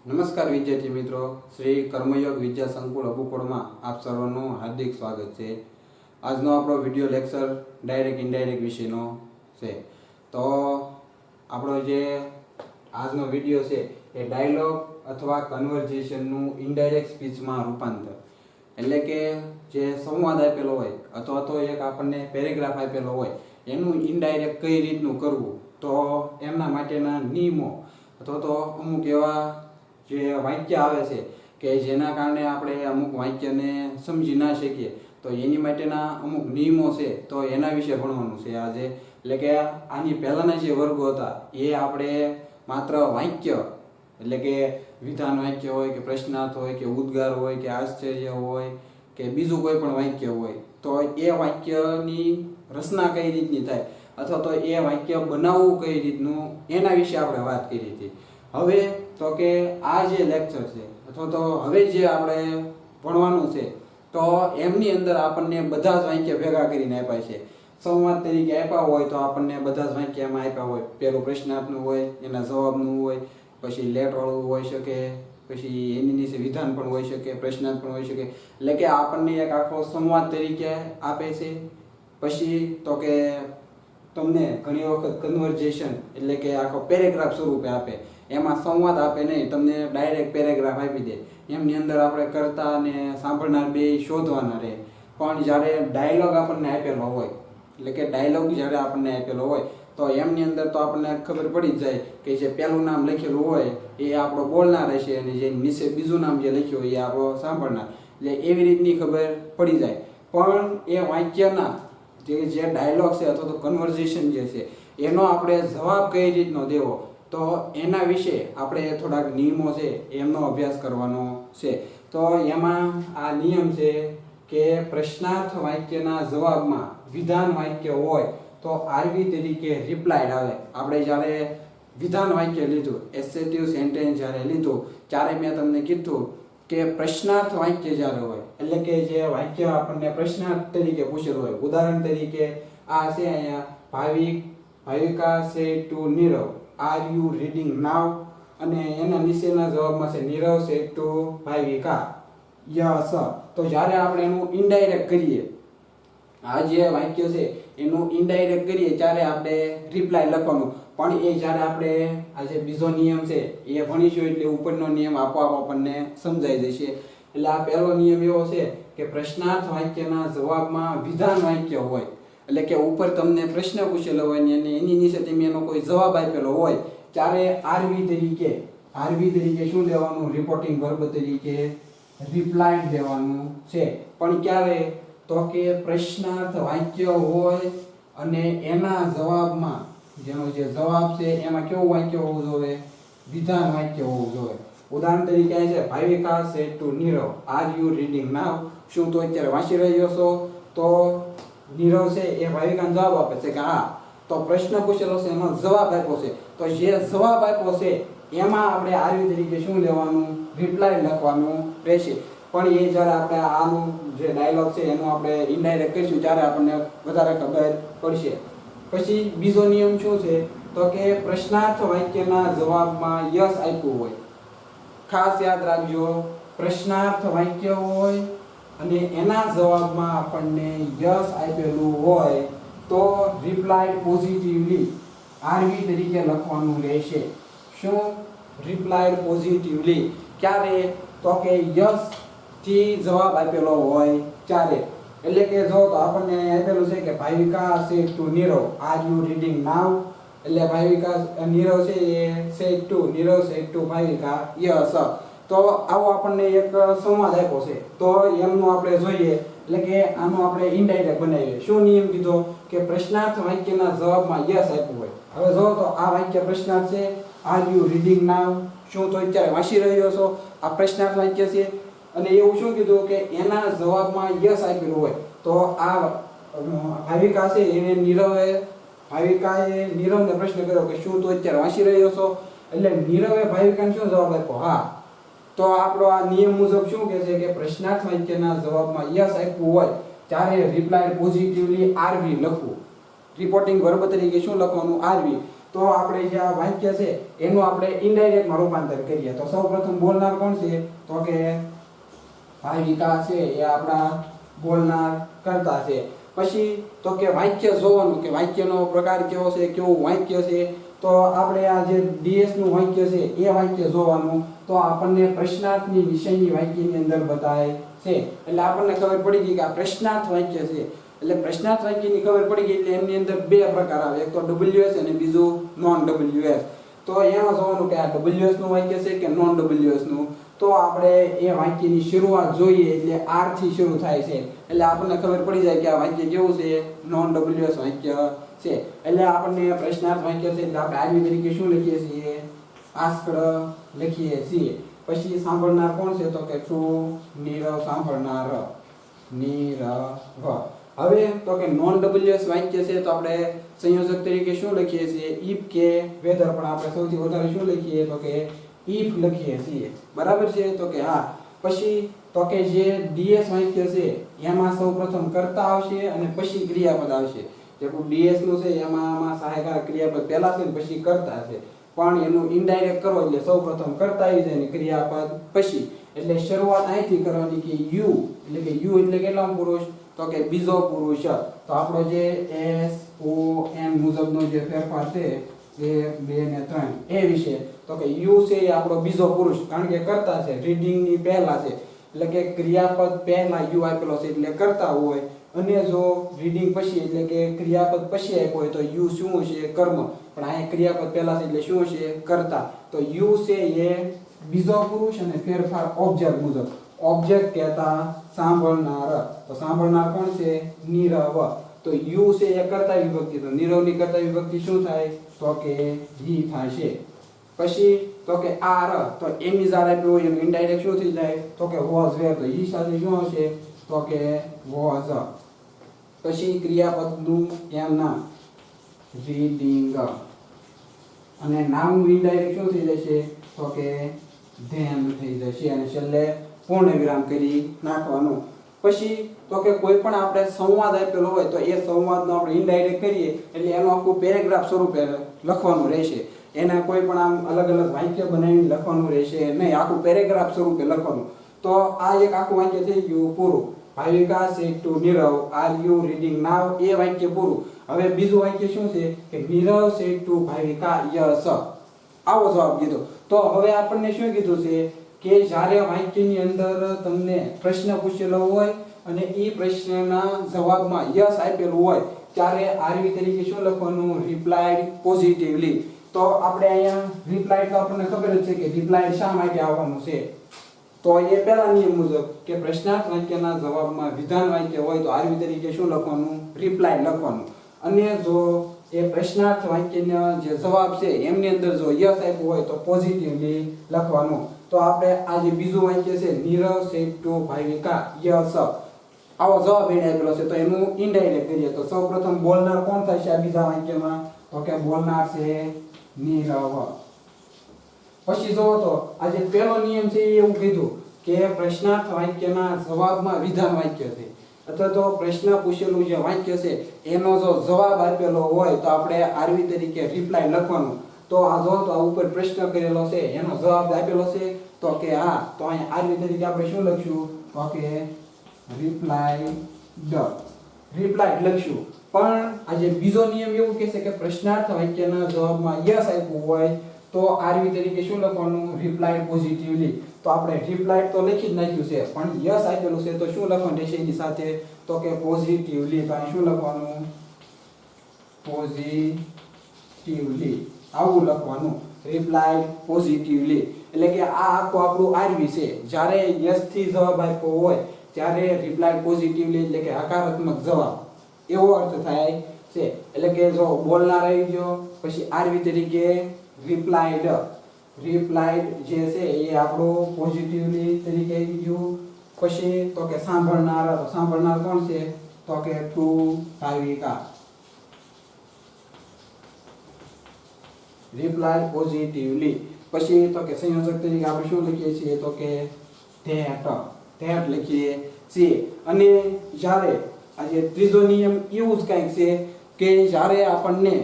નમસ્કાર વિદ્યાર્થી મિત્રો, શ્રી કર્મયોગ વિદ્યા સંકુલ અબુકોડમાં આપ સર્વનું હાર્દિક સ્વાગત છે। આજનો આપણો વિડિયો લેક્ચર ડાયરેક્ટ ઇનડાયરેક્ટ વિષયનો છે। તો આપણો જે આજનો વિડિયો છે એ ડાયલોગ અથવા કન્વર્ઝેશનનું ઇનડાયરેક્ટ સ્પીચમાં રૂપાંતર, એટલે કે જે સંવાદ આપેલો હોય અથવા તો એક આપણને પેરેગ્રાફ આપેલો હોય એનું ઇનડાયરેક્ટ કઈ રીતનું કરવું, તો એમના માટેના નિયમો અથવા તો અમુક એવા જે વાક્ય આવે છે કે જેના કારણે આપણે અમુક વાક્યને સમજી ના શકીએ, તો એની માટેના અમુક નિયમો છે, તો એના વિશે ભણવાનું છે આજે। એટલે કે આની પહેલાંના જે વર્ગો હતા એ આપણે માત્ર વાક્ય એટલે કે વિધાન વાક્ય હોય કે પ્રશ્નાર્થ હોય કે ઉદ્ગાર હોય કે આશ્ચર્ય હોય કે બીજું કોઈ પણ વાક્ય હોય, તો એ વાક્યની રચના કઈ રીતની થાય અથવા તો એ વાક્ય બનાવવું કઈ રીતનું, એના વિશે આપણે વાત કરી હતી। હવે તો કે આ જે લેક્ચર છે અથવા તો હવે જે આપણે ભણવાનું છે, તો એમની અંદર આપણને બધા જ વાક્ય ભેગા કરીને આપ્યા છે। સંવાદ તરીકે આપ્યા હોય તો આપણને બધા જ વાક્ય એમાં આપ્યા હોય, પેલું પ્રશ્નાર્થનું હોય, એના જવાબનું હોય, પછી લેટવાળું હોઈ શકે, પછી એની નીચે વિધાન પણ હોઈ શકે, પ્રશ્નાર્થ પણ હોઈ શકે, એટલે કે આપણને એક આખો સંવાદ તરીકે આપે છે। પછી તો કે તમને ઘણી વખત કન્વર્ઝેશન એટલે કે આખો પેરેગ્રાફ સ્વરૂપે આપે, એમાં સંવાદ આપે નહીં, તમને ડાયરેક્ટ પેરેગ્રાફ આપી દે, એમની અંદર આપણે કરતા અને સાંભળનાર બે શોધવાના રહે। પણ જ્યારે ડાયલોગ આપણને આપેલો હોય એટલે કે ડાયલોગ જ્યારે આપણને આપેલો હોય તો એમની અંદર તો આપણને ખબર પડી જ જાય કે જે પહેલું નામ લખેલું હોય એ આપણો બોલનાર હશે અને જે નીચે બીજું નામ જે લખ્યું હોય એ આપણો સાંભળનાર, એટલે એવી રીતની ખબર પડી જાય। પણ એ વાક્યના જે ડાયલોગ છે અથવા તો કન્વર્ઝેશન જે છે એનો આપણે જવાબ કઈ રીતનો દેવો, તો એના વિશે આપણે થોડાક નિયમો છે એમનો અભ્યાસ કરવાનો છે। તો એમાં આ નિયમ છે કે પ્રશ્નાર્થ વાક્યના જવાબમાં વિધાન વાક્ય હોય તો આરવી તરીકે રિપ્લાયડ આવે। આપણે જ્યારે વિધાન વાક્ય લીધું, એસેટિવ સેન્ટેન્સ જ્યારે લીધું, ત્યારે મેં તમને કીધું કે પ્રશ્નાર્થ વાક્ય જ્યારે હોય એટલે કે જે વાક્ય આપણને પ્રશ્નાર્થ તરીકે પૂછેલું હોય, ઉદાહરણ તરીકે આ છે અહીંયા Bhavika say to Nirav, are you reading now, અને એના નીચેના જવાબમાં છે નીરવ સે ટુ ભાવિકા યસ। તો જ્યારે આપણે એનું ઇનડાયરેક્ટ કરીએ, આ જે વાક્ય છે એનું ઇનડાયરેક્ટ કરીએ ત્યારે આપણે રિપ્લાય લખવાનું, પણ એ જ્યારે આપણે આ જે બીજો નિયમ છે એ ભણીશું એટલે ઉપરનો નિયમ આપોઆપ આપણને સમજાઈ જશે। એટલે આ પહેલો નિયમ એવો છે કે પ્રશ્નાર્થ વાક્યના જવાબમાં વિધાન વાક્ય હોય એટલે કે ઉપર તમને પ્રશ્ન પૂછેલો હોય ને એની નીચે તમે એનો કોઈ જવાબ આપેલો હોય, ત્યારે આરવી તરીકે શું લેવાનું, રિપોર્ટિંગ વર્બ તરીકે રિપ્લાય દેવાનું છે। પણ ક્યારે, તો કે પ્રશ્નાર્થ વાક્ય હોય અને એના જવાબમાં જેનો જે જવાબ છે એમાં કેવું વાક્ય હોવું જોઈએ, વિધાન વાક્ય હોવું જોઈએ। ઉદાહરણ તરીકે આ છે Bhavika say to Nirav, are you reading now, શું તો અત્યારે વાંચી રહ્યો છો? તો નીરવ છે એ ભાવિકાનો જવાબ આપે છે કે હા, તો પ્રશ્ન પૂછેલો છે એનો જવાબ આપ્યો છે, તો જે જવાબ આપ્યો છે એમાં આપણે આરવી તરીકે શું લેવાનું, રિપ્લાય લખવાનું રહેશે। પણ એ જ્યારે આપણે આનું જે ડાયલોગ છે એનું આપણે ઇનડાયરેક્ટ કરીશું ત્યારે આપણને વધારે ખબર પડશે। પછી બીજો નિયમ શું છે, તો કે પ્રશ્નાર્થ વાક્યના જવાબમાં યસ આપ્યું હોય, ખાસ યાદ રાખજો, પ્રશ્નાર્થ વાક્ય હોય અને એના જવાબમાં આપણને યસ આપેલું હોય તો રિપ્લાય પોઝિટિવલી આરવી તરીકે લખવાનું રહેશે। શું? રિપ્લાય પોઝિટિવલી, ક્યારે, તો કે યસ થી જવાબ આપેલો હોય ત્યારે। એટલે કે જો તો આપણને આપેલું છે કે Bhavika say to Nirav, are you reading now, એટલે ભાવિકા નીરવ છે એ સે ટુ નીરવ સે ટુ ભાવિકા યસ। તો આવો આપણને એક સંવાદ આપ્યો છે, તો એમનું આપણે જોઈએ એટલે કે આનું આપણે ઇનડાયરેક્ટ બનાવીએ। શું નિયમ કીધો કે પ્રશ્નાર્થ વાક્યના જવાબમાં યસ આપ્યું હોય। હવે જો તો આ વાક્ય પ્રશ્નાર્થ છે, આર યુ રીડિંગ નાવ, શું તો અત્યારે વાંચી રહ્યો છો, આ પ્રશ્નાર્થ વાક્ય છે, અને એવું શું કીધું કે એના જવાબમાં યસ આપેલું હોય, તો આ ભાવિકા છે એને ભાવિકાએ નીરવને પ્રશ્ન કર્યો કે શું તો અત્યારે વાંચી રહ્યો છો, એટલે નીરવે ભાવિકાને શું જવાબ આપ્યો, હા। તો આપણો આ નિયમ મુજબ શું કહે છે કે પ્રશ્નાર્થ વાક્યના જવાબમાં યસ આપ્યું હોય ત્યારે રિપ્લાય પોઝિટિવલી આરવી લખવું, રિપોર્ટિંગ વર્બ તરીકે શું લખવાનું, આરવી। તો આપણે જે આ વાક્ય છે એનું આપણે ઇનડાયરેક્ટમાં રૂપાંતર કરીએ. તો સૌપ્રથમ બોલનાર કોણ છે? તો કે ભાવિકા છે એ આપણા બોલનાર કરતા છે. પછી તો કે વાક્ય જોવાનું કે વાક્યનો પ્રકાર કેવો છે, કેવું વાક્ય છે. તો આપણે આ જે ડીએસ નું વાક્ય છે એ વાક્ય જોવાનું. તો આપણને પ્રશ્નાર્થની વિષયની વાક્યની અંદર બતાય છે. એટલે આપણને ખબર પડી ગઈ કે આ પ્રશ્નાર્થ વાક્ય છે. એટલે પ્રશ્નાર્થ વાક્યની ખબર પડી ગઈ એટલે એમની અંદર બે પ્રકાર આવે, એક તો WS અને બીજું નોન WS. તો એમાં જોવાનું કે આ WS નું વાક્ય છે કે નોન WS નું. તો આપણે એ વાક્યની શરૂઆત જોઈએ એટલે R થી શરૂ થાય છે. એટલે આપણને ખબર પડી જાય કે આ વાક્ય કેવું છે, નોન WS વાક્ય છે. એટલે આપણને પ્રશ્નાર્થ વાક્ય છે એટલે આપણે આર્મી તરીકે શું લખીએ છીએ? આસ્કડ લખીએ છીએ. પછી સાંભળનાર કોણ છે? તો કે ટ્રુ, નીરવ સાંભળનાર, નીરવ. હવે તો કે નોન WS વાક્ય છે તો આપણે સંયોજક તરીકે શું લખીએ છીએ? ઇફ કે વેધર. પણ આપણે સૌથી વધારે શું લખીએ? તો કે ઇફ લખીએ છીએ. બરાબર છે? તો કે હા. પછી તો કે જે ડીએસ વાક્ય છે એમાં સૌપ્રથમ કર્તા આવશે અને પછી ક્રિયાપદ આવશે. જેટલું ડીએસ નું છે એમાં સહાયકારક ક્રિયાપદ પહેલા છે ને પછી કર્તા છે. પણ એનું ઇનડાયરેક્ટ કરો એટલે સૌપ્રથમ કર્તા આવી જાય ને ક્રિયાપદ પછી. એટલે શરૂઆત અહીંથી કરવાની કે યુ, એટલે કે યુ એટલે કેટલામો પુરુષ? તો કે બીજો પુરુષ. તો આપણો જે એસ ઓ એન મુજબનો જે ફેરફાર છે 1 2 ને 3 એ વિશે. તો કે યુ છે એ આપણો બીજો પુરુષ, કારણ કે કર્તા છે, રીડિંગ ની પહેલા છે. એટલે કે ક્રિયાપદ પહેલા યુ આપેલો છે એટલે કર્તા હોય, અને જો રીડિંગ પછી એટલે કે ક્રિયાપદ પછી આપ્યો હોય તો યુ શું છે? કર્મ. પણ આ ક્રિયાપદ પહેલા છે એટલે શું છે? કર્તા. તો યુ છે એ બીજો પુરુષ અને ફેરફાર ઓબ્જેક્ટ મુજબ. ઓબ્જેક્ટ કહેતા સાંભળનાર. તો સાંભળનાર કોણ છે? નીરવ. તો યુ છે એ કર્તા વિભક્તિ. તો નીરવની કર્તા વિભક્તિ શું થાય? તો કે હી થશે. પછી તો કે આર. તો એની જાર આપ્યું હોય એનું ઇનડાયરેક્ટ શું થઈ જાય? તો કે વોઝ વેર. તો ઈ સાથે શું આવશે? તો કે વોઝ. પછી ક્રિયાપદનું એમ નામ રીડિંગ, અને નામનું ઇનડાયરેક્ટ શું થઈ જશે? તો કે ધેન થઈ જશે. અને છેલ્લે પૂર્ણ વિરામ કરી નાખવાનું. પછી તો કે કોઈ પણ આપણે સંવાદ આપેલો હોય તો એ સંવાદનો આપણે ઇનડાયરેક્ટ કરીએ એટલે એનું આખું પેરેગ્રાફ સ્વરૂપે લખવાનું રહેશે. એના કોઈ પણ આમ અલગ અલગ વાક્ય બનાવીને લખવાનું રહેશે નહીં, આખું પેરેગ્રાફ સ્વરૂપે લખવાનું. તો આ એક આખું વાક્ય થઈ ગયું પૂરું. Bhavika said to Nirav, are you reading now, એ વાક્ય પૂરું. હવે બીજું વાક્ય શું છે કે Nirav said to Bhavika yes. આવો જવાબ દીધો. તો હવે આપણને શું કીધું છે કે જ્યારે વાક્યની અંદર તમને પ્રશ્ન પૂછેલો હોય અને એ પ્રશ્નના જવાબમાં યસ આપેલું હોય ત્યારે આરવી તરીકે શું લખવાનું? Replied positively. તો આપણે અહીંયા રિપ્લાઇડ તો આપણને ખબર જ છે કે રિપ્લાઇડ શા માટે આવવાનું છે. તો એ પહેલા નિયમ મુજબ કે પ્રશ્નાર્થ વાક્યના જવાબમાં વિધાન વાક્ય હોય તો આરવી તરીકે શું લખવાનું? રિપ્લાઇડ લખવાનું. અને જો એ પ્રશ્નાર્થ વાક્યનો જે જવાબ છે એમની અંદર જો યસ આપ્યું હોય તો પોઝિટિવલી લખવાનું. તો આપણે આ જે બીજું વાક્ય છે Nirav said to Bhavika yes, આવો જવાબ એને આપેલો છે તો એનું ઇનડાયરેક્ટ કરીએ. તો સૌપ્રથમ બોલનાર કોણ થશે આ બીજા વાક્યમાં? તો કે બોલનાર છે નીરવ. પછી જો તો આ જે પહેલો નિયમ છે એ એવું કીધું કે પ્રશ્નાર્થ વાક્યના જવાબમાં વિધાન વાક્ય છે, અથવા તો પ્રશ્ન પૂછેલું જે વાક્ય છે એનો જો જવાબ આપેલો હોય તો આપણે આરવી તરીકે રિપ્લાય લખવાનું. તો આ જો તો આ ઉપર પ્રશ્ન કરેલો છે એનો જવાબ આપેલો છે તો કે હા, તો અહીંયા આરવી તરીકે આપણે શું લખશું? તો કે રિપ્લાઇડ લખશું. પણ આ જે બીજો નિયમ એવું કહે છે કે પ્રશ્નાર્થ વાક્યના જવાબમાં યસ આપ્યું હોય તો આરવી તરીકે શું લખવાનું? Replied positively. તો આપણે રિપ્લાઇડ તો લખી જ નાખ્યું છે પણ યસ આપેલું છે તો શું લખવાનું રહેશે એની સાથે? તો કે પોઝિટિવલી. તો અહીં શું લખવાનું? પોઝિટિવલી. આવું લખવાનું, રિપ્લાઇડ પોઝિટિવલી. એટલે કે આ આખું આપણું આરવી છે. જ્યારે યસ થી જવાબ આપ્યો હોય ત્યારે રિપ્લાઇડ પોઝિટિવલી એટલે કે હકારાત્મક જવાબ એવો અર્થ થાય છે. એટલે કે જો બોલનાર આવી ગયો પછી આરવી તરીકે રિપ્લાઇડ જે છે એ આપણું પોઝિટિવલી તરીકે આવી ગયું. પછી તો કે સાંભળનાર કોણ છે? તો કે ટુ ભાવિકા, રિપ્લાઇડ પોઝિટિવલી. પછી તો કે સંયોજક તરીકે આપણે શું લખીએ છીએ? તો કે ધેટ લખીએ છીએ. અને જ્યારે આ જે ત્રીજો નિયમ એવું જ કંઈક છે કે જ્યારે આપણને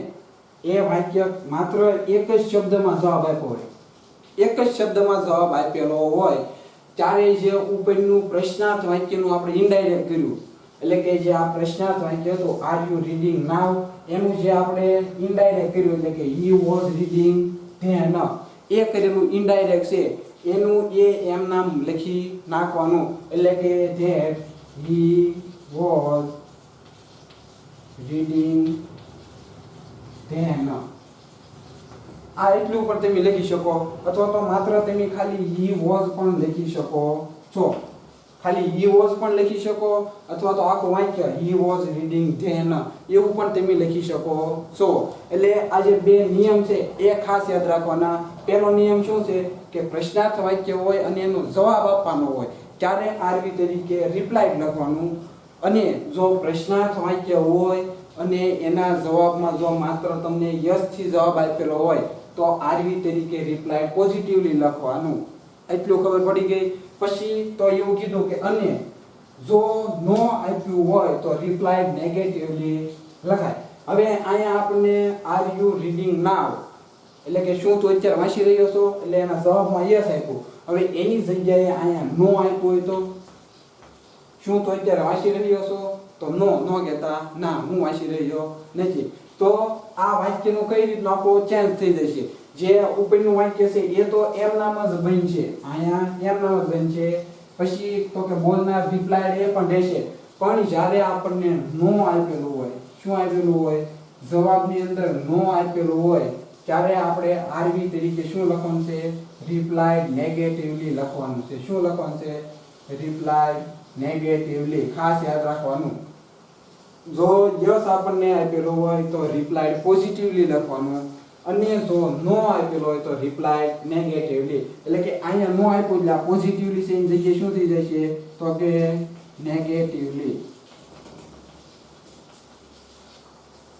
એ વાક્ય માત્ર એક જ શબ્દમાં જવાબ આપ્યો હોય, એક જ શબ્દમાં જવાબ આપેલો હોય ત્યારે જે ઉપરનું પ્રશ્નાર્થ વાક્યનું આપણે ઇનડાયરેક્ટ કર્યું, એટલે કે જે આ પ્રશ્નાર્થ વાક્ય હતું આર યુ રીડિંગ નાઉ, એનું જે આપણે ઇનડાયરેક્ટ કર્યું એટલે કે હી વોઝ રીડિંગ ધેન, એ કરેલું ઇનડાયરેક્ટ છે એનું એમ નામ લખી નાખવાનું, એટલે કે that he was reading then. આ એટલું પણ તમે લખી શકો, અથવા તો માત્ર તમે ખાલી હી વોઝ પણ લખી શકો છો, ખાલી હી વોઝ પણ લખી શકો, અથવા તો આખું વાક્ય હી વોઝ રીડિંગ ધેન એવું પણ તમે લખી શકો છો. એટલે આ જે બે નિયમ છે એ ખાસ યાદ રાખવાના. પહેલો નિયમ શું છે કે પ્રશ્નાર્થ વાક્ય હોય અને એનો જવાબ આપવાનો હોય ત્યારે આરવી તરીકે રિપ્લાય લખવાનું, અને જો પ્રશ્નાર્થ વાક્ય હોય અને એના જવાબમાં જો માત્ર તમને યસ થી જવાબ આપેલો હોય તો આરવી તરીકે રિપ્લાય પોઝિટિવલી લખવાનું. એટલું ખબર પડી ગઈ. પછી તો એવું કીધું કે અને જો નો આપ્યું હોય તો રિપ્લાય નેગેટિવલી લખાય. હવે અહીંયા આપણને આર યુ રીડિંગ નાઉ એટલે કે શું તું અત્યારે વાંચી રહ્યો છો, એટલે એના જવાબમાં યસ આપ્યું. હવે એની જગ્યાએ અહીંયા નો આપ્યું હોય તો શું તું અત્યારે વાંચી રહ્યો છો, તો નો કહેતા ના હું વાંચી રહ્યો નથી. તો આ વાક્યનું કઈ રીતનું આખો ચેન્જ થઈ જશે. જે ઉપરનું વાક્ય છે એ તો એમ નામ જ બનશે, અહીંયા એમ નામ જ બનશે. પછી તો કે બોલનાર રિપ્લાય એ પણ રહેશે, પણ જ્યારે આપણને નો આપેલું હોય, શું આપેલું હોય, જવાબની અંદર નો આપેલું હોય ત્યારે આપણે આરવી તરીકે શું લખવાનું છે, રિપ્લાય નેગેટિવલી લખવાનું છે. શું લખવાનું છે, રિપ્લાય નેગેટિવલી. ખાસ યાદ રાખવાનું. જો યસ આપણને આપેલું હોય તો રિપ્લાય પોઝિટિવલી લખવાનું, અને જો નો આપેલો હોય તો રિપ્લાય નેગેટિવલી. એટલે કે અહીંયા નો આપ્યું એટલે પોઝિટિવલી છે એની જગ્યાએ શું થઈ જશે, તો કે નેગેટિવલી.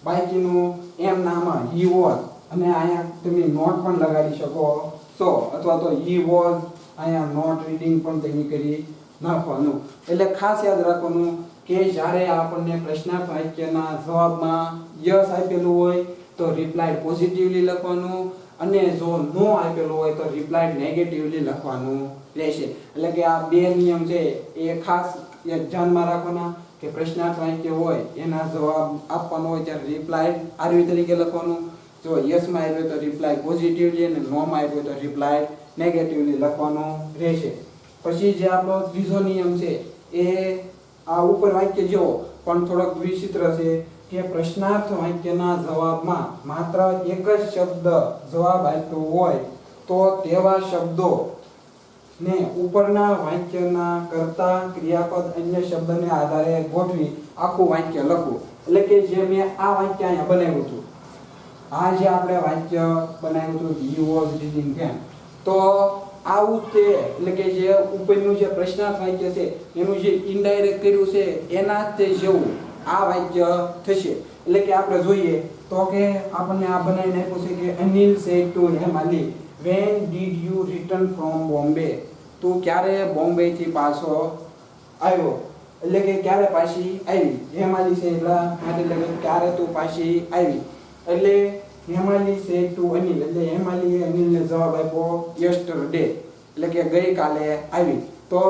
બાકીનું એમ નામ હી વોઝ, અને અહીંયા તમે નોટ પણ લગાડી શકો છો, અથવા તો હી વોઝ અહીંયા નોટ રીડિંગ પણ તમે કરી નાખવાનું. એટલે ખાસ યાદ રાખવાનું કે જ્યારે આપણને પ્રશ્નાર્થ વાક્યના જવાબમાં યસ આપેલું હોય તો રિપ્લાય પોઝિટિવલી લખવાનું, અને જો નો આપેલું હોય તો રિપ્લાય નેગેટિવલી લખવાનું રહેશે. એટલે કે આ બે નિયમ છે એ ખાસ ધ્યાનમાં રાખવાના કે પ્રશ્નાર્થ વાક્ય હોય એના જવાબ આપવાનો હોય ત્યારે રિપ્લાય આરવી તરીકે લખવાનું, જો યસ માં આવ્યો તો રિપ્લાય પોઝિટિવલી અને નો માં આવ્યો તો રિપ્લાય નેગેટિવલી લખવાનું રહેશે. પછી જે આપણો ત્રીજો નિયમ છે એ આ ઉપર વાક્ય જેવો પણ થોડોક વિચિત્ર છે કે પ્રશ્નાર્થ વાક્યના જવાબમાં માત્ર એક જ શબ્દ જવાબ આપ્યો હોય તો તેવા શબ્દો ને ઉપરના વાક્યના કર્તા ક્રિયાપદ અન્ય શબ્દને આધારે ગોઠવી આખું વાક્ય લખવું. એટલે કે જે મેં આ વાક્ય અહીંયા બનાવ્યું હતું, આ જે આપણે વાક્ય બનાવ્યું હતું હી વોઝ રીડિંગ ધેન, તો આવું તે એટલે કે જે ઉપરનું જે પ્રશ્નાર્થ વાક્ય છે એનું જે ઇનડાયરેક્ટ કર્યું છે એના જ તે જેવું આ વાક્ય થશે. એટલે કે આપણે જોઈએ તો કે આપણને આ બનાવીને આપ્યું છે કે Anil said to Hemali when did you return from Bombay, તું ક્યારે બોમ્બે થી પાછો આવ્યો, એટલે કે ક્યારે પાછી આવી. હેમાલી છે એટલે એટલે કે ક્યારે તું પાછી આવી. એટલે હેમાલી સેડ ટુ અનિલ, એટલે હેમાલીએ અનિલને જવાબ આપ્યો યસ્ટરડે, એટલે કે ગઈકાલે આવી. તો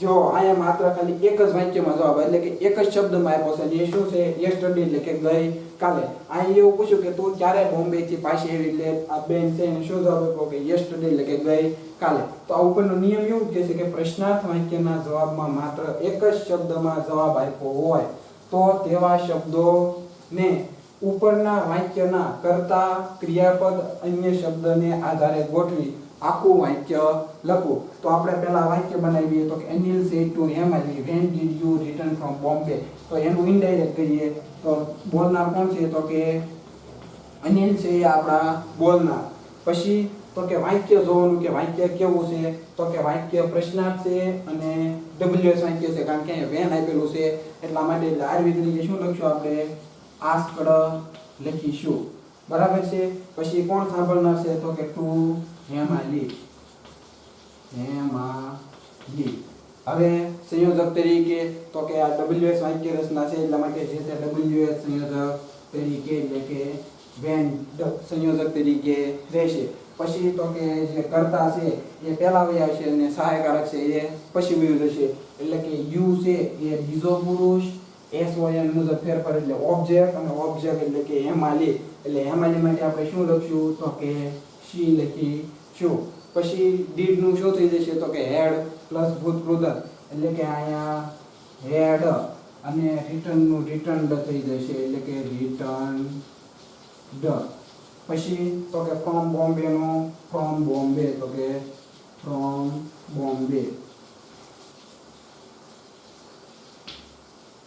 જો અહીંયા માત્ર ખાલી એક જ વાક્યમાં જવાબ એટલે કે એક જ શબ્દમાં આપ્યો છે, એ શું છે, યસ્ટરડે એટલે કે ગઈકાલે. અહીંયા એવું પૂછ્યું કે તું ક્યારે બોમ્બે થી પાછી આવી, એટલે આ બેન છે એને શું જવાબ આપ્યો કે યસ્ટરડે એટલે કે ગઈકાલે. તો આ ઉપરનો નિયમ એવું કહે છે કે પ્રશ્નાર્થ વાક્યના જવાબમાં માત્ર એક જ શબ્દમાં જવાબ આપ્યો હોય તો તેવા શબ્દોને ઉપરના વાક્યના કર્તા ક્રિયાપદ અન્ય શબ્દને આધારે ગોઠવી આખું વાક્ય લખવું. તો આપણે પહેલા વાક્ય બનાવીએ તો કે Anil said to Hemali when did you return from Bombay, તો એનું ઇનડાયરેક્ટ કરીએ તો બોલનાર કોણ છે, તો કે અનિલ છે એ આપણા બોલનાર. પછી તો કે વાક્ય જોવાનું કે વાક્ય કેવું છે, તો કે વાક્ય પ્રશ્નાર્થ છે અને ડબલ્યુએસ વાક્ય છે, કારણ કે વેન આપેલું છે એટલા માટે. એટલે આરવી તરીકે શું લખશું આપણે, આસ્કડ લખીશું, બરાબર છે. પછી કોણ સાંભળનાર છે, તો કે ટુ હેમાલી. હવે સંયોજક તરીકે તો કે આ ડબલ્યુએસ વાક્ય રચના છે એટલા માટે જે તે ડબલ્યુએસ સંયોજક તરીકે એટલે કે વેન સંયોજક તરીકે રહેશે. પછી તો કે જે કર્તા છે એ પહેલા વહી આવશે અને સહાયકારક છે એ પછી વહી જશે. એટલે કે યુ છે એ બીજો પુરુષ, એસઓએન મુજબ ફેરફાર એટલે ઓબ્જેક્ટ, અને ઓબ્જેક્ટ એટલે કે હેમાલી. એટલે હેમાલી માટે આપણે શું લખશું તો કે સી લખીશું. પછી ડીડ નું શું થઈ જશે તો કે હેડ પ્લસ ભૂતપૂર્વ, એટલે કે અહીંયા હેડ અને રિટર્ન નું રિટર્ન્ડ થઈ જશે, એટલે કે રિટર્ન્ડ. પછી તો કે ફ્રોમ બોમ્બે નું ફ્રોમ બોમ્બે, તો કે ફ્રોમ બોમ્બે.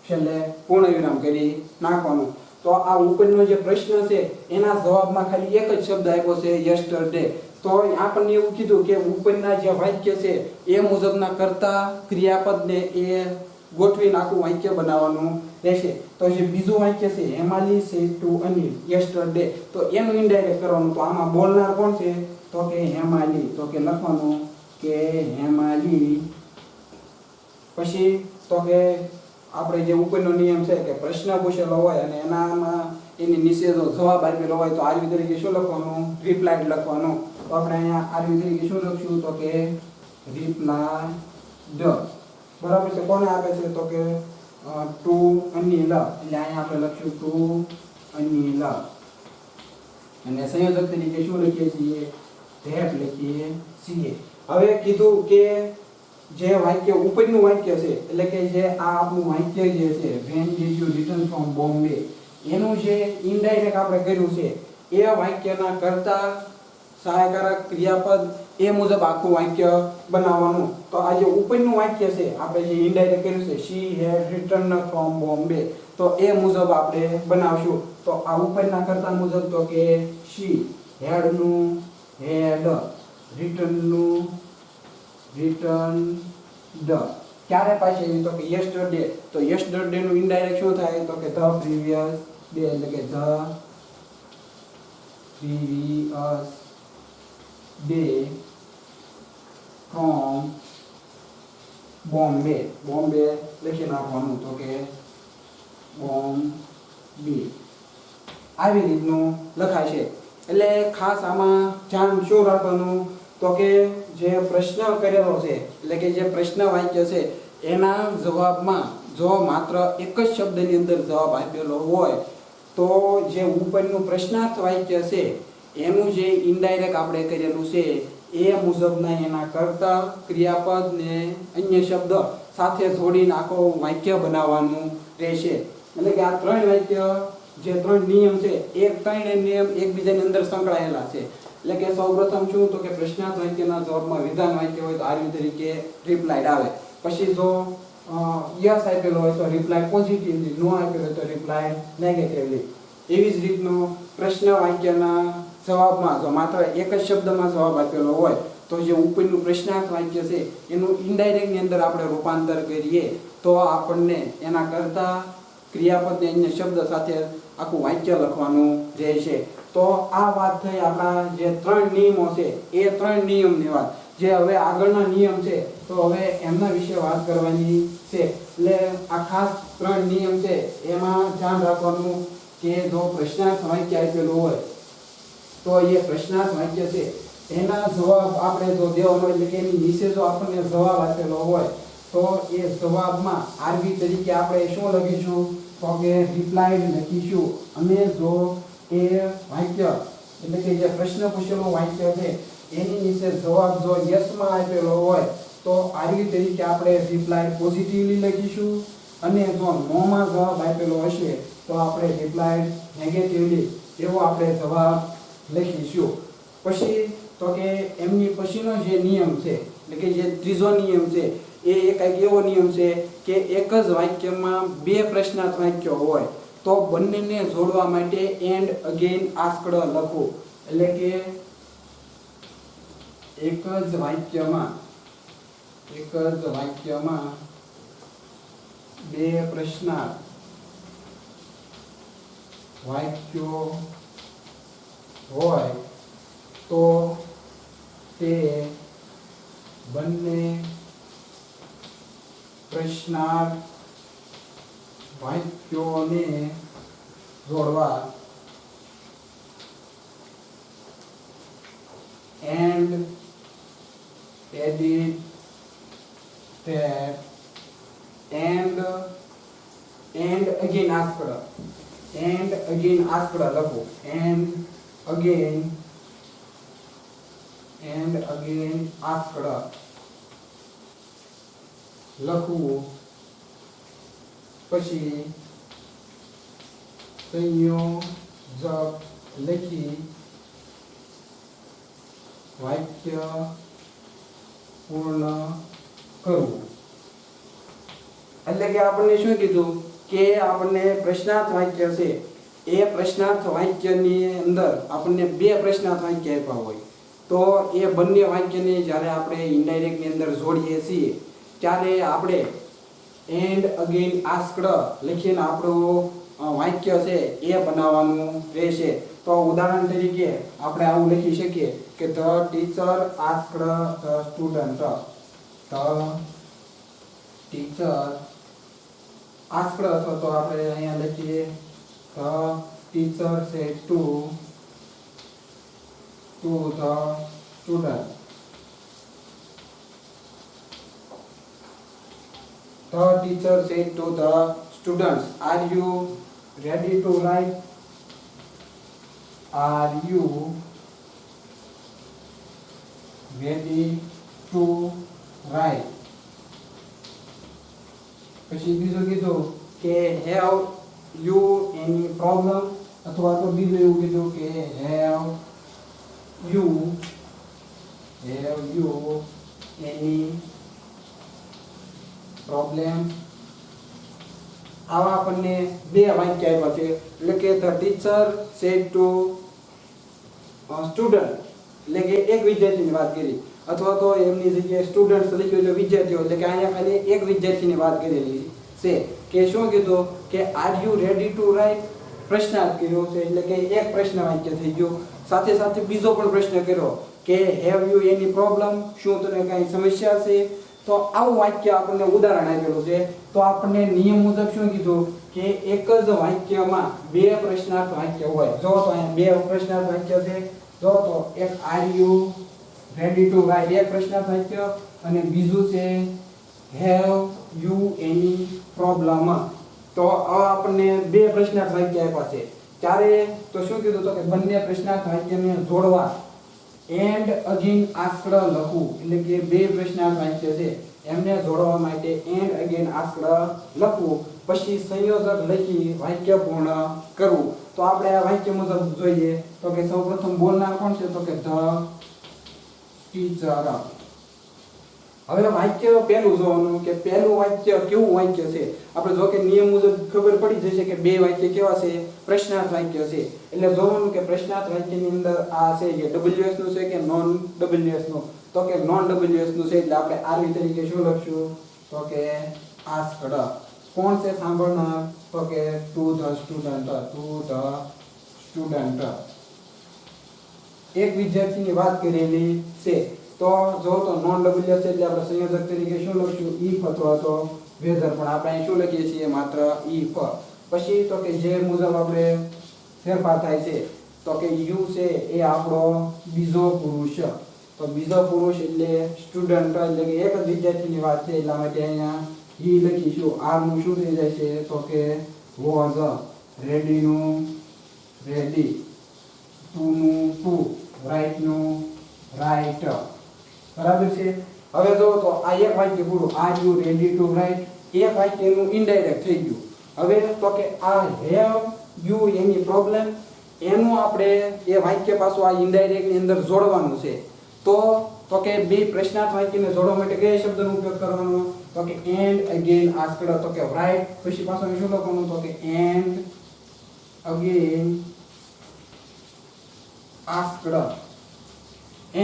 છેલ્લે પૂર્ણ વિરામ કરી નાખવાનું. તો આ ઉપરનો જે પ્રશ્ન છે એના જવાબમાં ખાલી એક જ શબ્દ આપ્યો છે યસ્ટરડે. તો આપણને એવું કીધું કે ઉપરના જે વાક્ય છે એ મુજબના કર્તા ક્રિયાપદને એ ગોઠવીને આખું વાક્ય બનાવવાનું રહેશે. તો જે બીજું વાક્ય છે Hemali said to Anil yesterday, તો એનું ઇનડાયરેક્ટ કરવાનું. તો આમાં બોલનાર કોણ છે તો કે હેમાલી, તો કે લખવાનું કે હેમાલી. પછી તો કે આપણે જે ઉપરનો નિયમ છે કે પ્રશ્ન પૂછેલો હોય અને એનામાં એની નીચે જો જવાબ આપેલો હોય તો આરવી તરીકે શું લખવાનું રિપ્લાઇડ લખવાનું. તો આપણે અહીંયા આરવી તરીકે શું લખશું તો કે રિપ્લાઇડ. બરાબર છે. કોને આપે છે તો કે ટુ અનિલ, એટલે અહીંયા આપણે લખશું ટુ અનિલ. અને સંયોજક તરીકે શું લખીએ છીએ ધેટ લખીએ છીએ. હવે કીધું કે જે વાક્ય ઉપરનું વાક્ય છે એટલે કે જે આ આપણું વાક્ય જે છે when did you return from Bombay, એનું જે ઇનડાયરેક્ટ આપણે કર્યું છે એ વાક્યના કર્તા સહાયકારક ક્રિયાપદ એ મુજબ આખું વાક્ય બનાવવાનું. તો આ જે ઉપરનું વાક્ય છે આપણે જે ઇનડાયરેક્ટ કર્યું છે શી હેડ રિટર્ન ફ્રોમ બોમ્બે, તો એ મુજબ આપણે બનાવશું. તો આ ઉપરના કર્તા મુજબ તો કે શી, હેડ નું હેડ, રિટર્ન નું રિટર્ન્ડ. ક્યારે પાછી તો કે યસ્ટરડે, તો યસ્ટરડે નું ઇનડાયરેક્ટ શું થાય તો કે ધ પ્રીવિયસ ડે, એટલે કે the previous day from Bombay. Bombay લખી નાખવાનું તો કે બોમ્બે. આવી રીતનું લખાય છે. એટલે ખાસ આમાં ધ્યાન શું રાખવાનું તો કે જે પ્રશ્ન કરેલો છે એટલે કે જે પ્રશ્ન વાક્ય છે એના જવાબમાં જો માત્ર એક જ શબ્દની અંદર જવાબ આપેલો હોય તો જે ઉપરનું પ્રશ્નાર્થ વાક્ય છે એનું જે ઇનડાયરેક્ટ આપણે કરેલું છે એ મુજબના એના કર્તા ક્રિયાપદ ને અન્ય શબ્દ સાથે જોડીને આખો વાક્ય બનાવવાનું રહેશે. એટલે કે આ ત્રણ વાક્ય જે ત્રણ નિયમ છે એ ત્રણ નિયમ એકબીજાની અંદર સંકળાયેલા છે. એટલે કે સૌપ્રથમ શું તો કે પ્રશ્નાર્થ વાક્યના જવાબમાં વિધાન વાક્ય હોય તો આરવી તરીકે રિપ્લાઇડ આવે. પછી જો યસ આપેલો હોય તો રિપ્લાય પોઝિટિવલી, નો આપેલો હોય તો રિપ્લાય નેગેટિવલી. એવી જ રીતનો પ્રશ્ન વાક્યના જવાબમાં જો માત્ર એક જ શબ્દમાં જવાબ આપેલો હોય તો જે ઉપરનું પ્રશ્નાર્થ વાક્ય છે એનું ઇનડાયરેક્ટ ની અંદર આપણે રૂપાંતર કરીએ તો આપણને એના કરતા ક્રિયાપદ અન્ય શબ્દ સાથે આખું વાક્ય લખવાનું રહેશે. તો આ વાત થઈ આપણા જે ત્રણ નિયમો છે એ ત્રણ નિયમની વાત. જે હવે આગળના નિયમ છે તો હવે એમના વિશે વાત કરવાની છે. એટલે આ ખાસ ત્રણ નિયમ છે એમાં ધ્યાન રાખવાનું કે જો પ્રશ્નાર્થ વાક્ય આપેલું હોય તો એ પ્રશ્નાર્થ વાક્ય છે એના જવાબ આપણે જો દેવાનો એટલે કે એની નીચે જો આપણને જવાબ આપેલો હોય તો એ જવાબમાં આરવી તરીકે આપણે શું લખીશું તો કે રિપ્લાઇડ લખીશું. અને જો એ વાક્ય એટલે કે જે પ્રશ્ન પૂછેલો વાક્ય છે એની નીચે જવાબ જો યસમાં આપેલો હોય તો આરવી તરીકે આપણે રિપ્લાઇડ પોઝિટિવલી લખીશું. અને જો નોમાં જવાબ આપેલો હશે તો આપણે રિપ્લાઇડ નેગેટિવલી એવો આપણે જવાબ લખીશું. પછી તો કે એમની પછીનો જે નિયમ છે એટલે કે જે ત્રીજો નિયમ છે એ એક એવો નિયમ છે કે એક જ વાક્યમાં બે પ્રશ્નાર્થ વાક્યો હોય તો બંનેને જોડવા માટે એન્ડ અગેન આસ્કડ લખો. એટલે કે એક જ વાક્યમાં બે પ્રશ્નાર્થ વાક્યો હોય તો તે બંને પ્રશ્નાર્થ વાક્યોને જોડવા and edit tab and again asked લખો and again આસ્કડ લખવું પછી સંયોજક લખી વાક્ય પૂર્ણ કરવું. એટલે કે આપણને શું કીધું કે આપણને પ્રશ્નાર્થ વાક્ય છે એ પ્રશ્નાર્થ વાક્યની અંદર આપણને બે પ્રશ્નાર્થ વાક્ય આપ્યા હોય તો એ બંને વાક્યને જ્યારે આપણે ઇનડાયરેક્ટની અંદર જોડીએ છીએ ત્યારે આપણે એન્ડ અગેન આસ્કડ લખીને આપણું વાક્ય છે એ બનાવવાનું રહેશે. તો ઉદાહરણ તરીકે આપણે આવું લખી શકીએ કે the teacher asked the student. The teacher asked અથવા તો આપણે અહીંયા લખીએ the teacher said to the student. The teacher said to the students, are you ready to write? Are you ready to write? પછી બીજું કીધું કે have you any problem અથવા તો બીજું એવું કીધું કે have you any પ્રોબ્લેમ. આવા આપણને બે વાક્ય આપ્યા છે એટલે કે the teacher said to student એટલે કે એક વિદ્યાર્થીની વાત કરી અથવા તો એમની જગ્યાએ સ્ટુડન્ટ્સ લખ્યું એટલે વિદ્યાર્થીઓ એટલે કે અહીંયા ખાલી એક વિદ્યાર્થીની વાત કરેલી છે કે શું કીધું કે are you ready to write પ્રશ્નાર્થ કર્યો છે એટલે કે એક પ્રશ્ન વાક્ય થઈ ગયો. સાથે સાથે બીજો પણ પ્રશ્ન કર્યો કે હેવ યુ એની પ્રોબ્લેમ શું તને કાંઈ સમસ્યા છે. તો આવું વાક્ય આપણને ઉદાહરણ આપેલું છે તો આપણને નિયમ મુજબ શું કીધું કે એક જ વાક્યમાં બે પ્રશ્નાર્થ વાક્ય હોય. જો તો અહીંયા બે પ્રશ્નાર્થ વાક્ય છે. જો તો એક are you ready to write એક પ્રશ્નાર્થ વાક્ય અને બીજું છે હેવ યુ એની પ્રોબ્લેમ. તો આપણને બે પ્રશ્નાર્થ વાક્ય આપ્યા છે ત્યારે તો શું કીધું તો કે બંને પ્રશ્નાર્થ વાક્યને જોડવા એન્ડ અગેન આસ્કડ લખવું એટલે કે બે પ્રશ્નાર્થ વાક્ય છે એમને જોડવા માટે એન્ડ અગેન આસ્કડ લખવું પછી સંયોજક લખી વાક્ય પૂર્ણ કરવું. તો આપણે આ વાક્ય મુજબ જોઈએ તો કે સૌપ્રથમ બોલનાર કોણ છે તો કે ધ ટીચર. હવે વાક્ય પહેલું જોવાનું કે પહેલું વાક્ય કેવું વાક્ય છે. આપણે જો કે નિયમ મુજબ ખબર પડી જશે કે બે વાક્ય કેવા છે પ્રશ્નાર્થ વાક્ય છે એટલે જોવાનું કે પ્રશ્નાર્થ વાક્યની અંદર આ છે કે WS નું છે કે નોન WS નું. તો કે નોન WS નું છે એટલે આપણે આરવી તરીકે શું લખશું તો કે આસ્કડ. કોણ છે સાંભળનાર તો કે ટુ ધ સ્ટુડન્ટ. એક વિદ્યાર્થીની વાત કરેલી છે તો જો તો નોન WS એટલે આપણે સંયોજક તરીકે શું લખશું if અથવા તો whether પણ આપણે અહીં શું લખીએ છીએ માત્ર if. પછી તો કે જે મુજબ આપણે ફેરફાર થાય છે તો કે યુ છે એ આપણો બીજો પુરુષ. તો બીજો પુરુષ એટલે સ્ટુડન્ટ એટલે કે એક જ વિદ્યાર્થીની વાત છે એટલા માટે અહીંયા હી લખીશું. આર નું શું થઈ જાય છે તો કે was, રેડી નું રેડી, ટુ નું ટુ, રાઈટ નું રાઈટ. બરાબર છે. હવે જો તો આ એક વાક્ય પૂરું are you ready to write એક વાક્યનું ઇનડાયરેક્ટ થઈ ગયું. હવે તો કે આ હેવ યુ એની પ્રોબ્લેમ એનું આપણે એ વાક્ય પાછું આ ઇનડાયરેક્ટ ની અંદર જોડવાનું છે. તો કે બે પ્રશ્નાર્થ વાક્યને જોડવા માટે કયા શબ્દનો ઉપયોગ કરવાનો તો કે એન્ડ અગેન આસ્કડ. તો કે રાઇટ પછી પાછું શું લખવાનું તો કે and again asked.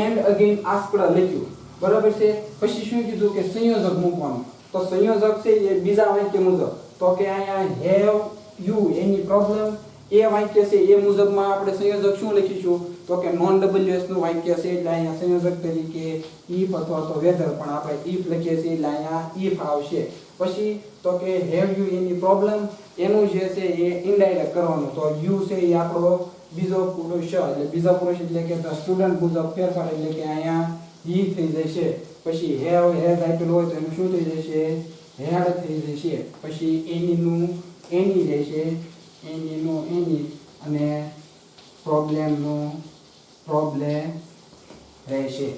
And again asked લખ્યું બરાબર છે. પછી શું કીધું કે સંયોજક મૂકવાનું. તો સંયોજક છે એ બીજા વાક્ય મુજબ તો કે અહીંયા હેવ યુ એની પ્રોબ્લેમ એ વાક્ય છે એ મુજબમાં આપણે સંયોજક શું લખીશું તો કે નોન WS નું વાક્ય છે એટલે અહીંયા સંયોજક તરીકે if અથવા તો whether પણ આપણે if લખીએ છીએ એટલે અહીંયા if આવશે. પછી તો કે હેવ યુ એની પ્રોબ્લેમ એનું જે છે એ ઇનડાયરેક્ટ કરવાનું. તો યુ છે એ આપણો બીજો પુરુષ એટલે બીજો પુરુષ એટલે કે ધ સ્ટુડન્ટ મુજબ ફેરફાર એટલે કે અહીંયા હી થઈ જશે, પછી હેવ હેઝ આપેલું હોય તો એનું શું થઈ જશે, હેડ થઈ જશે, પછી એની નું એની રહેશે, એની નું એની, અને પ્રોબ્લેમ નું પ્રોબ્લેમ રહેશે.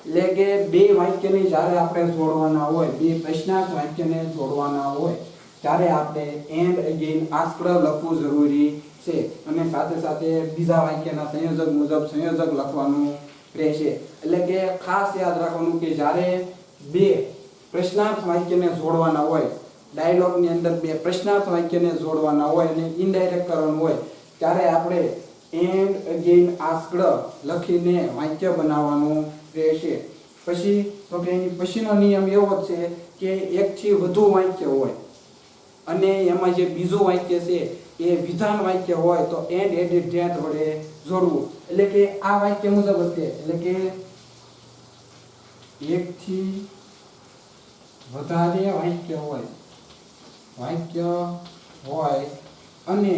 એટલે કે બે વાક્યને જ્યારે આપણે જોડવાના હોય, બે પ્રશ્નાર્થ વાક્યને જોડવાના હોય ત્યારે આપણે એન્ડ અગેન આસ્કડ લખવું જરૂરી છે, અને સાથે સાથે બીજા વાક્યના સંયોજક મુજબ સંયોજક લખવાનું રહેશે. એટલે કે ખાસ યાદ રાખવાનું કે જ્યારે બે પ્રશ્નાર્થ વાક્યને જોડવાના હોય, ડાયલોગની અંદર બે પ્રશ્નાર્થ વાક્યને જોડવાના હોય અને ઇનડાયરેક્ટ કરવાનું હોય ત્યારે આપણે એન્ડ અગેન આસ્કડ લખીને વાક્ય બનાવવાનું રહેશે. પછી તો કે એની પછીનો નિયમ એવો છે કે એકથી વધુ વાક્ય હોય અને એમાં જે બીજું વાક્ય છે એ વિધાન વાક્ય હોય તો એન્ડ એડિટ ધેટ વડે જોડવું. એટલે કે આ વાક્ય મુજબ હશે, એટલે કે એકથી વધારે વાક્ય હોય અને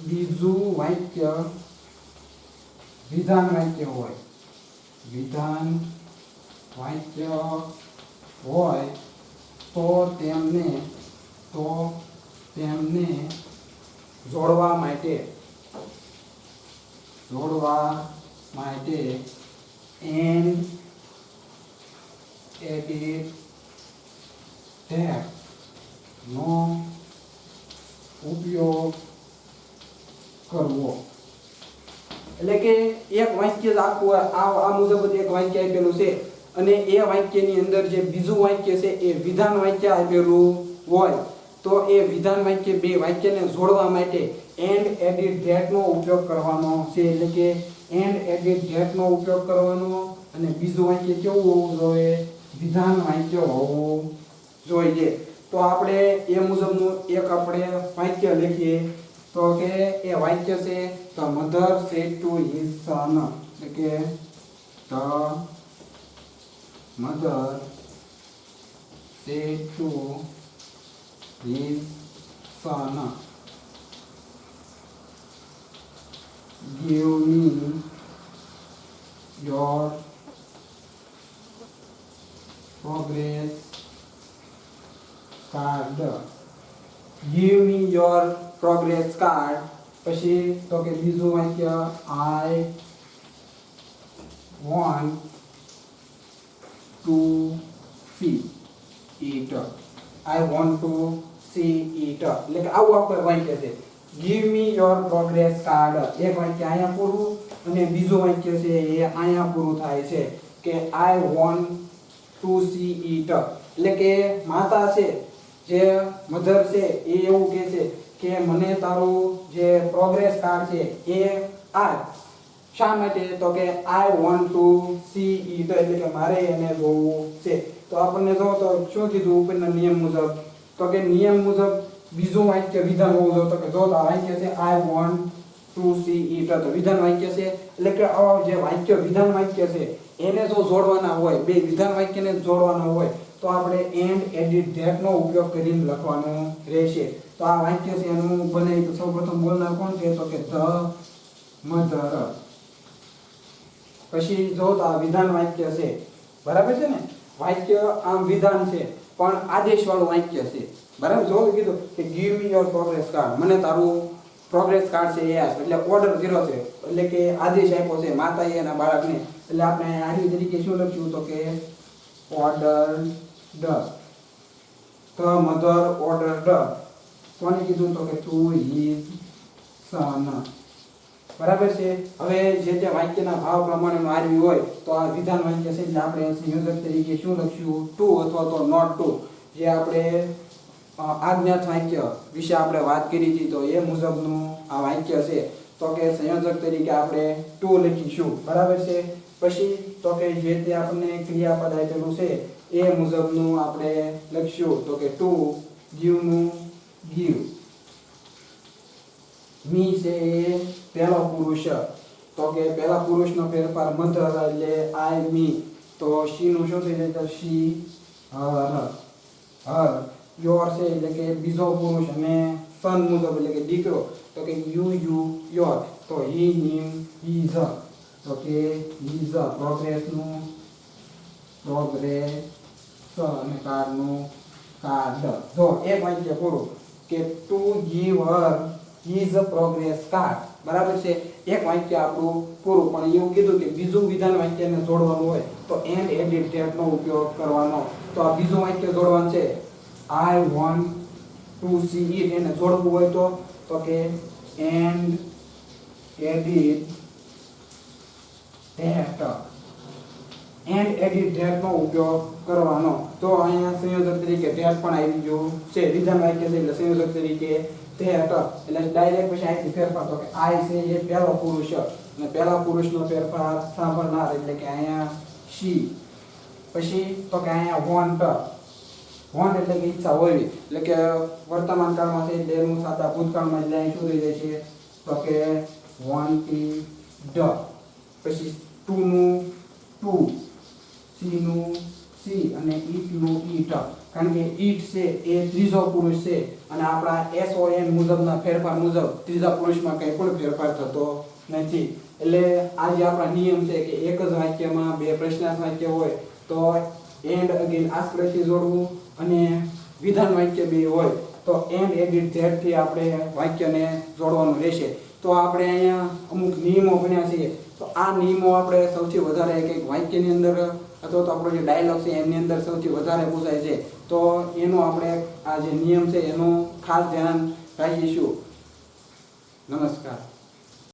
બીજું વાક્ય વિધાન વાક્ય હોય, વિધાન વાક્ય હોય તો તેમને જોડવા માટે એન્ડ એડિટ ધેટ નો ઉપયોગ કરવો. એટલે કે એક વાક્ય આખું આ મુજબ એક વાક્ય આપેલું છે અને એ વાક્યની અંદર જે બીજું વાક્ય છે એ વિધાન વાક્ય આપેલું હોય તો એ વિધાન વાક્ય બે વાક્યને જોડવા માટે એન્ડ એડિટ ધેટ નો ઉપયોગ કરવાનો છે. એટલે કે એન્ડ એડિટ ધેટ નો ઉપયોગ કરવાનો અને બીજું વાક્ય કેવું હોવું જોઈએ, વિધાન વાક્ય હોવું જોઈએ. તો આપણે એ મુજબનું એક આપણે વાક્ય લખીએ તો કે એ વાક્ય છે the mother said to his son, એટલે કે the mother said to his son, give me your progress card. Give me your progress card. પછી તો કે બીજું વાક્ય I want to see it. I want to see it. એટલે કે આવું આપણે વાક્ય છે give me your progress card. એક વાક્ય અહીંયા પૂરું અને બીજું વાક્ય છે એ અહીંયા પૂરું થાય છે કે I want to see it. એટલે કે માતા છે જે મધર છે એ એવું કહે છે કે મને તારું જે પ્રોગ્રેસ કાર્ડ છે એ આ શા માટે તો કે આઈ વોન્ટ ટુ સી ઇટ, એટલે કે મારે એને જોવું છે. તો આપણને જો તો શું કીધું ઉપરના નિયમ મુજબ, તો કે નિયમ મુજબ બીજું વાક્ય વિધાન હોવું જોઈએ. તો કે જો આ વાક્ય છે I want to see it તો વિધાન વાક્ય છે. એટલે કે આ જે વાક્ય વિધાન વાક્ય છે એને જો જોડવાના હોય, બે વિધાન વાક્યને જોડવાના હોય તો આપણે એન્ડ એડિટ ધેટ નો ઉપયોગ કરીને લખવાનું રહેશે. તો આ વાક્ય છે એનું બનાવી તો સૌપ્રથમ બોલનાર કોણ છે તો કે ધ મધર. પછી જો તો આ વિધાન વાક્ય છે, બરાબર છે ને, વાક્ય આમ વિધાન છે પણ આદેશ વાળું વાક્ય છે, બરાબર. જો કીધું કે give me your progress card, મને તારું પ્રોગ્રેસ કાર્ડ છે એ આપ, એટલે ઓર્ડર કર્યો છે, એટલે કે આદેશ આપ્યો છે માતાએ એના બાળકને. એટલે આપણે આની તરીકે શું લખ્યું તો કે ઓર્ડર ડ, ધ મધર ઓર્ડર ડ. કોને કીધું તો કે ટુ હિઝ સન, બરાબર છે. હવે જે તે વાક્યના ભાવ પ્રમાણેનું આવ્યું હોય તો આ વિધાન વાક્ય છે એટલે આપણે સંયોજક તરીકે શું લખ્યું ટુ અથવા તો નોટ ટુ. જે આપણે આજ્ઞાત વાક્ય વિશે આપણે વાત કરી હતી તો એ મુજબનું આ વાક્ય છે તો કે સંયોજક તરીકે આપણે ટુ લખીશું, બરાબર છે. પછી તો કે જે તે આપણને ક્રિયાપદ આપેલું છે એ મુજબનું આપણે લખીશું તો કે ટુ ગીવ નું ગીવ. મી છે એ પહેલો પુરુષ તો કે પહેલા પુરુષનો ફેરફાર મધર એટલે આઈ મી, તો શી નું શું થઈ જાય તો શી હર. હર યોર છે એટલે કે બીજો પુરુષ અને સન મુજબ એટલે કે દીકરો, તો તો કે યોર, તો હી હિમ હીઝ, તો કે હીઝ પ્રોગ્રેસનું પ્રોગ્રેસ અને કાર્ડનું કાર્ડ. જો એક વાક્ય પૂરું કે to give Har his progress card, બરાબર છે. એક વાક્ય આપણું પૂરું, પણ એવું કીધું કે બીજું વિધાન વાક્યને જોડવાનું હોય તો એન્ડ એડિટ ધેટનો ઉપયોગ કરવાનો. તો આ બીજું વાક્ય જોડવાનું છે, I want to see it, એને જોડવું હોય તો કે and edit that, and edit that નો ઉપયોગ કરવાનો. તો અહીંયા સંયોજક તરીકે ધેટ પણ આવી ગયું છે, વિધાન વાક્ય છે એટલે સંયોજક તરીકે ધેટ, એટલે ડાયરેક્ટ પછી અહીંથી ફેરફાર, તો કે આઈ છે એ પહેલો પુરુષ અને પહેલા પુરુષનો ફેરફાર સાંભળનાર એટલે કે અહીંયા શી. પછી તો કે અહીંયા વોન્ટ, વોન્ટ એટલે કે ઈચ્છા હોવી, એટલે કે વર્તમાન કાળમાં છે એટલે એનું સાદા ભૂતકાળમાં એટલે અહીં શું થઈ જાય છે તો કે વોન્ટેડ. પછી ટુ નું ટુ, સી નું સી અને ઈટ નું ઈટ, કારણ કે ઈટ છે એ ત્રીજો પુરુષ છે અને આપણા SON મુજબના ફેરફાર મુજબ ત્રીજા પુરુષમાં કંઈ પણ ફેરફાર થતો નથી. એટલે આ જે આપણા નિયમ છે કે એક જ વાક્યમાં બે પ્રશ્નાર્થ વાક્ય હોય તો એન્ડ અગેન આસ્પદથી જોડવું, અને વિધાન વાક્ય બે હોય તો એન્ડ એડિટ ધેટ થી આપણે વાક્યને જોડવાનું રહેશે. તો આપણે અહીંયા અમુક નિયમો ભણ્યા છીએ, તો આ નિયમો આપણે સૌથી વધારે કંઈક વાક્યની અંદર અથવા તો આપણો જે ડાયલોગ છે એની અંદર સૌથી વધારે પૂછાય છે, તો એનો આપણે આ જે નિયમ છે એનું ખાસ ધ્યાન રાખીશું. નમસ્કાર.